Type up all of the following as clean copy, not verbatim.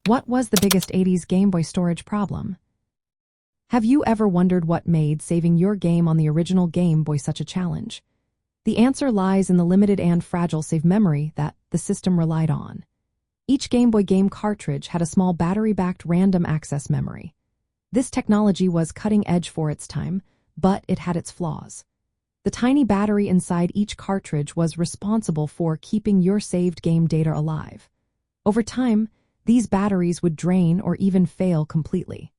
What was the biggest 80s Game Boy storage problem? Have you ever wondered what made saving your game on the original Game Boy such a challenge? The answer lies in the limited and fragile save memory that the system relied on. Each Game Boy game cartridge had a small battery-backed random access memory. This technology was cutting edge for its time, but it had its flaws. The tiny battery inside each cartridge was responsible for keeping your saved game data alive. Over time, these batteries would drain or even fail completely.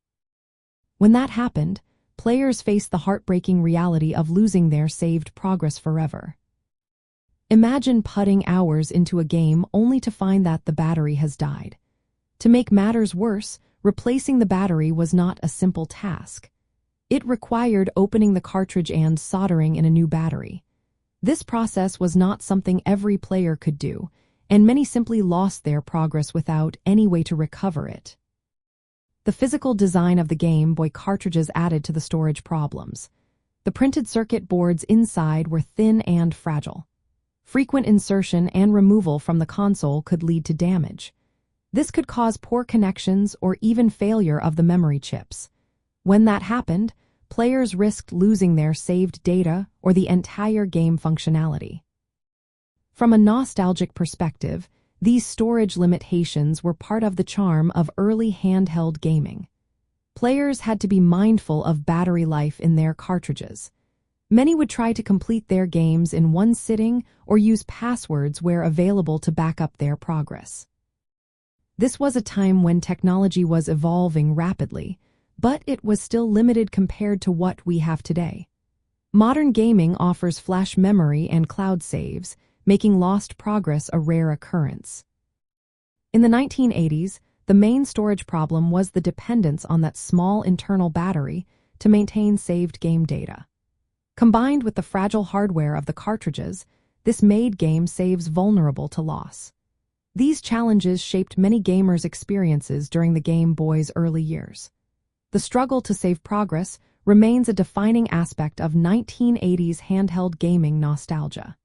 When that happened, players faced the heartbreaking reality of losing their saved progress forever. Imagine putting hours into a game only to find that the battery has died. To make matters worse, replacing the battery was not a simple task. It required opening the cartridge and soldering in a new battery. This process was not something every player could do, and many simply lost their progress without any way to recover it. The physical design of the Game Boy cartridges added to the storage problems. The printed circuit boards inside were thin and fragile. Frequent insertion and removal from the console could lead to damage. This could cause poor connections or even failure of the memory chips. When that happened, players risked losing their saved data or the entire game functionality. From a nostalgic perspective, these storage limitations were part of the charm of early handheld gaming. Players had to be mindful of battery life in their cartridges. Many would try to complete their games in one sitting or use passwords where available to back up their progress. This was a time when technology was evolving rapidly, but it was still limited compared to what we have today. Modern gaming offers flash memory and cloud saves, making lost progress a rare occurrence. In the 1980s, the main storage problem was the dependence on that small internal battery to maintain saved game data. Combined with the fragile hardware of the cartridges, this made game saves vulnerable to loss. These challenges shaped many gamers' experiences during the Game Boy's early years. The struggle to save progress remains a defining aspect of 1980s handheld gaming nostalgia.